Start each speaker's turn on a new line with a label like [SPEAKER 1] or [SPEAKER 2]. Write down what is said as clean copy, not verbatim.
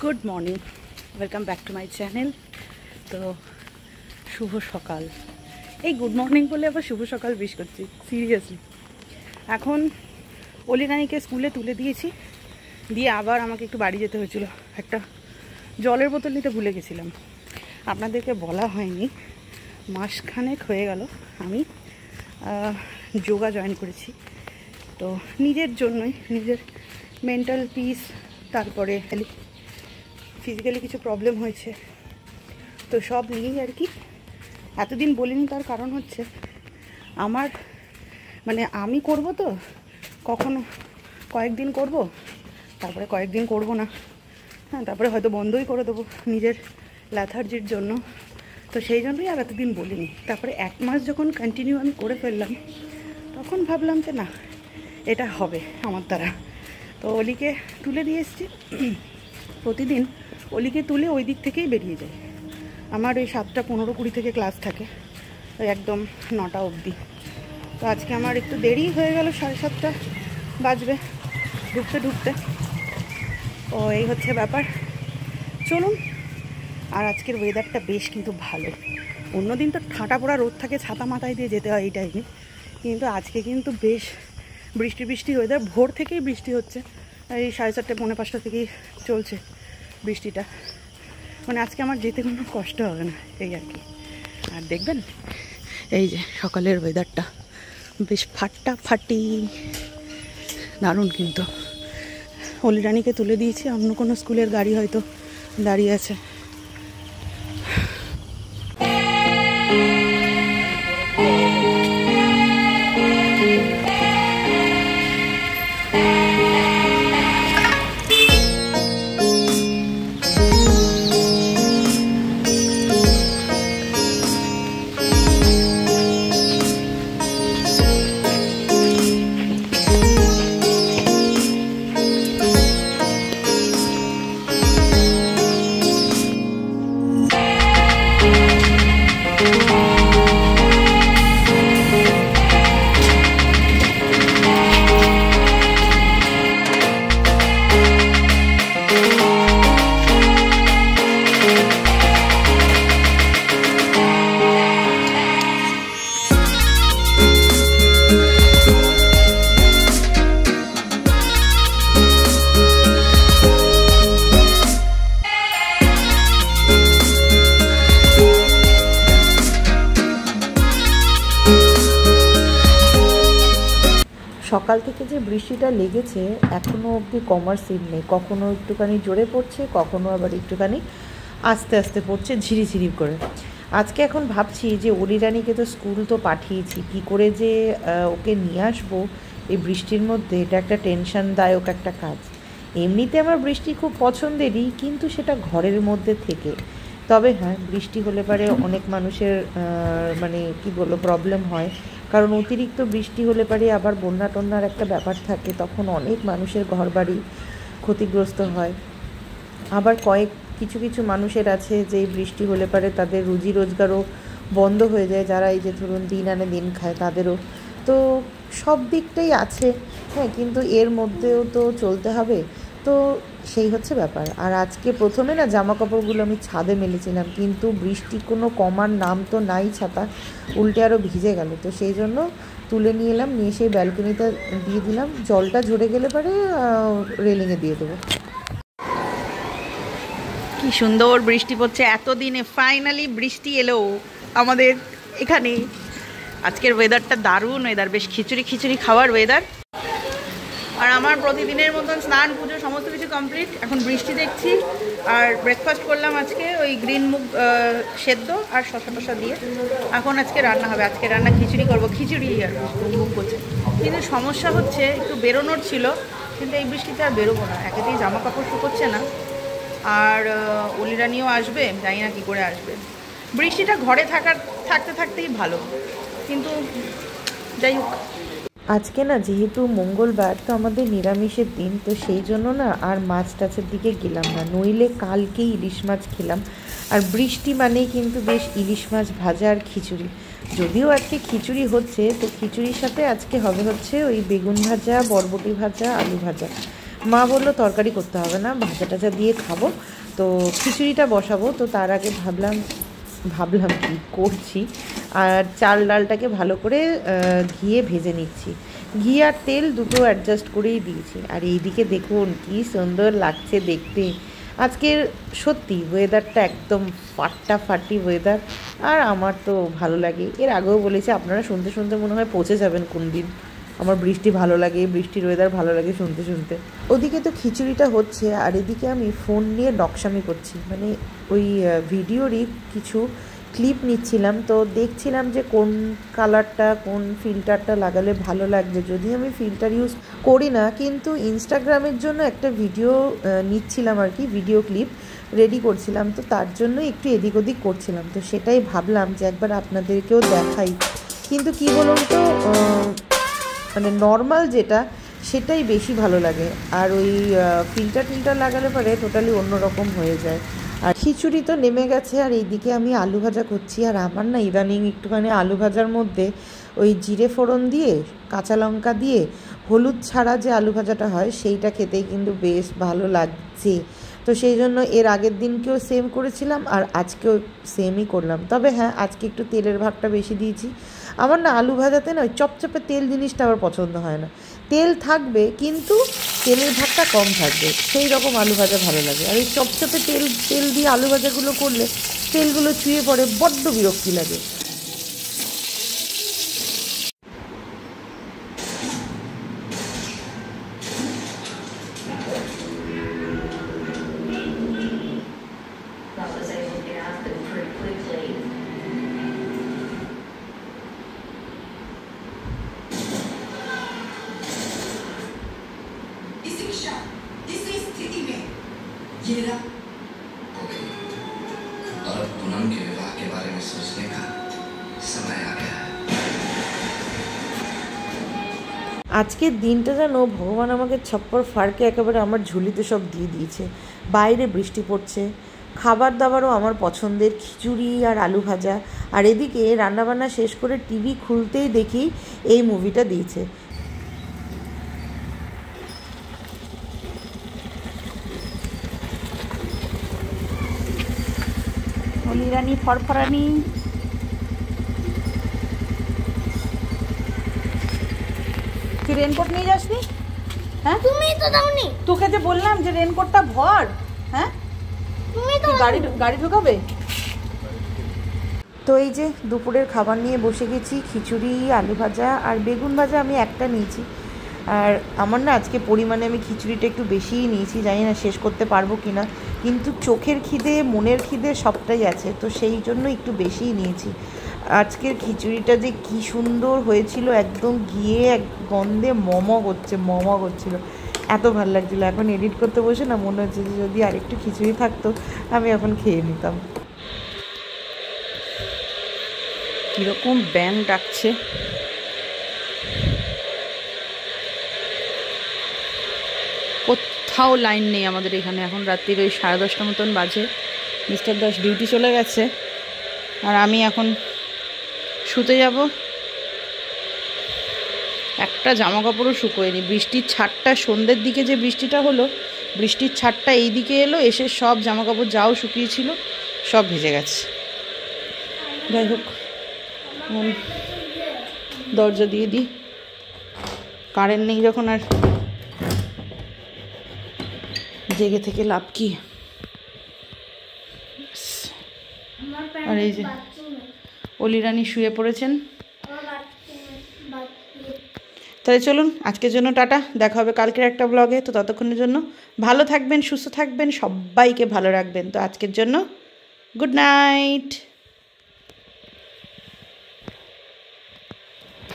[SPEAKER 1] Good morning, welcome back to my channel. তো শুভ সকাল। এই গুড মর্নিং বলে আবার শুভ সকাল উইশ করছি, সিরিয়াসলি। এখন অলি রানীকে স্কুলে তুলে দিয়েছি, দিয়ে আবার আমাকে একটু বাড়ি যেতে হয়েছিল। একটা জলের বোতল নিতে ভুলে গেছিলাম, আপনাদেরকে বলা হয়নি। মাসখানেক হয়ে গেল আমি যোগা জয়েন করেছি। তো নিজের জন্যই, নিজের মেন্টাল পিস, তারপরে ফিজিক্যালি কিছু প্রবলেম হয়েছে, তো সব নিয়েই আর কি। এতদিন বলিনি, তার কারণ হচ্ছে আমার আমি করব তো, কখনো কয়েকদিন করব, তারপরে কয়েকদিন করব না, হ্যাঁ, তারপরে হয়তো বন্ধই করে দেবো নিজের ল্যাথার্জির জন্য। তো সেই জন্যই আর এতদিন বলিনি। তারপরে 1 মাস যখন কন্টিনিউ আমি করে ফেললাম, তখন ভাবলাম যে না, এটা হবে আমার দ্বারা। তো অলিকে তুলে দিয়ে এসেছি। প্রতিদিন অলিকে তুলে ওই দিক থেকেই বেরিয়ে যায়। আমার ওই 7টা 15-20 থেকে ক্লাস থাকে, ওই একদম 9টা অবধি। তো আজকে আমার একটু দেরি হয়ে গেল, 7:30 বাজবে ঢুকতে। ও এই হচ্ছে ব্যাপার। চলুন। আর আজকের ওয়েদারটা বেশ কিন্তু ভালো। অন্যদিন তো ঠাঁটা পোড়া রোদ থাকে, ছাতা মাথায় দিয়ে যেতে হয় এই টাইমে, কিন্তু আজকে কিন্তু বেশ বৃষ্টি ওয়েদার। ভোর থেকেই বৃষ্টি হচ্ছে, এই 4:30 পৌনে 5টা থেকেই চলছে বৃষ্টিটা। আজকে আমার যেতে কোনো কষ্ট হবে না, এই আর কি। আর দেখবেন এই যে সকালের ওয়েদারটা বেশ ফাটাফাটি দারুণ। কিন্তু অলি রানীকে তুলে দিয়েছি, অন্য কোনো স্কুলের গাড়ি হয়তো দাঁড়িয়ে আছে। সকাল থেকে যে বৃষ্টিটা লেগেছে এখনও অবধি কমার সিন নেই। কখনো একটুখানি জোরে পড়ছে, কখনো আবার একটুখানি আস্তে আস্তে পড়ছে, ঝিরিঝিরি করে। আজকে এখন ভাবছি যে অলি রানীকে তো স্কুল তো পাঠিয়েছি, কী করে যে ওকে নিয়ে আসবো এই বৃষ্টির মধ্যে, এটা একটা টেনশনদায়ক একটা কাজ। এমনিতে আমার বৃষ্টি খুব পছন্দেরই, কিন্তু সেটা ঘরের মধ্যে থেকে। তবে হ্যাঁ, বৃষ্টি হলে পারে অনেক মানুষের কি বলবো প্রবলেম হয়, কারণ অতিরিক্ত বৃষ্টি হলে পারে আবার বন্যা টন্যার একটা ব্যাপার থাকে, তখন অনেক মানুষের ঘরবাড়ি ক্ষতিগ্রস্ত হয়। আবার কিছু মানুষের আছে যে বৃষ্টি হলে পারে তাদের রুজি রোজগারও বন্ধ হয়ে যায়, যারা এই যে ধরুন দিন আনে দিন খায় তাদেরও। তো সব দিকটাই আছে, হ্যাঁ, কিন্তু এর মধ্যেও তো চলতে হবে। তো সেই হচ্ছে ব্যাপার। আর আজকে প্রথমে না জামা কাপড়গুলো আমি ছাদে মেলেছিলাম, কিন্তু বৃষ্টি কোনো কমার নাম তো নাই, ছাতা উল্টে আরও ভিজে গেল। তো সেই জন্য তুলে নিয়ে এলাম, নিয়ে সেই ব্যালকনিতে দিয়ে দিলাম। জলটা ঝরে গেলে পরে রেলিংয়ে দিয়ে দেবো। কি সুন্দর বৃষ্টি পড়ছে এতদিনে, ফাইনালি বৃষ্টি এলো আমাদের এখানে। আজকের ওয়েদারটা দারুণ ওয়েদার, বেশ খিচুড়ি খাওয়ার ওয়েদার। আর আমার প্রতিদিনের মতন স্নান পুজো সমস্ত কিছু কমপ্লিট। এখন বৃষ্টি দেখছি। আর ব্রেকফাস্ট করলাম আজকে ওই গ্রিন মুগ সেদ্ধ আর শসা দিয়ে। এখন আজকে রান্না হবে, আজকে রান্না খিচুড়ি করবো, খিচুড়ি আর মুগ করছে। কিন্তু সমস্যা হচ্ছে একটু বেরোনোর ছিল, কিন্তু এই বৃষ্টিতে আর বেরোবো না। একেতেই জামা কাপড় শুকোচ্ছে না, আর অলি রানীও আসবে, জানি না কী করে আসবে। বৃষ্টিটা ঘরে থাকতেই ভালো, কিন্তু যাই হোক।
[SPEAKER 2] আজকে না যেহেতু মঙ্গলবার, তো আমাদের নিরামিষের দিন, তো সেই জন্য না আর মাছ টাছের দিকে গেলাম না, নইলে কালকেই ইলিশ মাছ খেলাম। আর বৃষ্টি মানেই কিন্তু বেশ ইলিশ মাছ ভাজা আর খিচুড়ি। যদিও আজকে খিচুড়ি হচ্ছে, তো খিচুড়ির সাথে আজকে হচ্ছে ওই বেগুন ভাজা, বরবটি ভাজা, আলু ভাজা। মা বললো তরকারি করতে হবে না, ভাজা টাজা দিয়ে খাবো, তো খিচুড়িটা বসাবো। তো তার আগে ভাবলাম কি করছি, আর চাল ডালটাকে ভালো করে ঘিয়ে ভেজে নিচ্ছি। ঘি আর তেল দুটো অ্যাডজাস্ট করেই দিয়েছি। আর এইদিকে দেখুন কি সুন্দর লাগছে দেখতে। আজকের সত্যি ওয়েদারটা একদম ফাটাফাটি ওয়েদার, আর আমার তো ভালো লাগে। এর আগেও বলেছি, আপনারা শুনতে শুনতে মনে হয় পৌঁছে যাবেন কোন দিন আমার বৃষ্টি ভালো লাগে, বৃষ্টির ওয়েদার ভালো লাগে শুনতে শুনতে। ওদিকে তো খিচুড়িটা হচ্ছে, আর এদিকে আমি ফোন নিয়ে নকশামি করছি, মানে ওই ভিডিওরই কিছু ক্লিপ নিচ্ছিলাম। তো দেখছিলাম যে কোন কালারটা, কোন ফিল্টারটা লাগালে ভালো লাগবে। যদি আমি ফিল্টার ইউজ করি না, কিন্তু ইনস্টাগ্রামের জন্য একটা ভিডিও নিচ্ছিলাম আর কি, ভিডিও ক্লিপ রেডি করছিলাম। তো তার জন্য একটু এদিক ওদিক করছিলাম, তো সেটাই ভাবলাম যে একবার আপনাদেরকেও দেখাই। কিন্তু কি বলুন তো, মানে নর্মাল যেটা সেটাই বেশি ভালো লাগে, আর ওই ফিল্টার লাগালে পরে টোটালি অন্যরকম হয়ে যায়। আর খিচুড়ি তো নেমে গেছে, আর এইদিকে আমি আলু ভাজা করছি। আর আমার না ইদানিং একটুখানি আলু ভাজার মধ্যে ওই জিরে ফোড়ন দিয়ে, কাঁচা লঙ্কা দিয়ে, হলুদ ছাড়া যে আলু ভাজাটা হয় সেইটা খেতেই কিন্তু বেশ ভালো লাগছে। তো সেই জন্য এর আগের দিনকেও সেম করেছিলাম, আর আজকেও সেমই করলাম। তবে হ্যাঁ, আজকে একটু তেলের ভাগটা বেশি দিয়েছি। আমার না আলু ভাজাতে না ওই চপচপে তেল জিনিসটা আমার পছন্দ হয় না। তেল থাকবে কিন্তু তেলের ভাগটা কম থাকবে, সেই রকম আলু ভাজা ভালো লাগে। আর এই চপচপে তেল দিয়ে আলু ভাজাগুলো করলে তেলগুলো চুয়ে পড়ে, বড্ড বিরক্তি লাগে।
[SPEAKER 3] और अब पूनम के विवाह के बारे में सोचने का समय आ गया है।
[SPEAKER 2] আজকের দিনটা যেন ভগবান আমাকে ছপ্পর ফাড়কে একেবারে আমার ঝুলিতে সব দিয়ে দিয়েছে। বাইরে বৃষ্টি পড়ছে, খাবার দাবারও আমার পছন্দের, খিচুড়ি আর আলু ভাজা। আর এদিকে রান্নাবান্না শেষ করে টিভি খুলতেই দেখি এই মুভিটা দিয়েছে।
[SPEAKER 1] অলিরানি ফরফরানি। তুই রেনকোট নিয়ে যাসনি? হ্যাঁ,
[SPEAKER 4] তুমি তো দাওনি।
[SPEAKER 1] তোকে যে বললাম যে রেনকোটটা ভর। হ্যাঁ,
[SPEAKER 4] তুমি তো
[SPEAKER 1] গাড়ি ঢোকাবে।
[SPEAKER 2] তো এই যে দুপুরের খাবার নিয়ে বসে গেছি, খিচুড়ি, আলু ভাজা আর বেগুন ভাজা আমি একটা নিয়েছি। আর আমার না আজকে পরিমাণে আমি খিচুড়িটা একটু বেশিই নিয়েছি, জানি না শেষ করতে পারবো কি না, কিন্তু চোখের খিদে, মনের খিদে সবটাই আছে, তো সেই জন্য একটু বেশিই নিয়েছি। আজকের খিচুড়িটা যে কি সুন্দর হয়েছিল, একদম গিয়ে এক গন্ধে মম করছিল, এত ভালো লাগছিলো। এখন এডিট করতে বসে না মনে হচ্ছে যে যদি আরেকটু খিচুড়ি থাকতো আমি এখন খেয়ে নিতাম।
[SPEAKER 1] কীরকম ব্যাং ডাকছে। কোথাও লাইন নেই আমাদের এখানে। এখন রাত্রির ওই 10:30 মতন বাজে। মিস্টার দাস ডিউটি চলে গেছে, আর আমি এখন শুতে যাব। একটা জামা কাপড়ও শুকোয়নি। বৃষ্টির ছাড়টা সন্ধ্যের দিকে যে বৃষ্টিটা হলো, বৃষ্টির ছাড়টা এই দিকে এলো, এসে সব জামা কাপড় যাও শুকিয়েছিল সব ভেজে গেছে। যাই হোক, দরজা দিয়ে দিই, কারেন্ট নেই যখন আর জেগে থেকে লাভ কি। আর এই যে অলিরানি শুয়ে পড়েছেন। তাহলে চলুন, আজকের জন্য টাটা, দেখা হবে কালকের একটা ব্লগে। তো ততক্ষণের জন্য ভালো থাকবেন, সুস্থ থাকবেন, সবাইকে ভালো রাখবেন। তো আজকের জন্য গুড নাইট।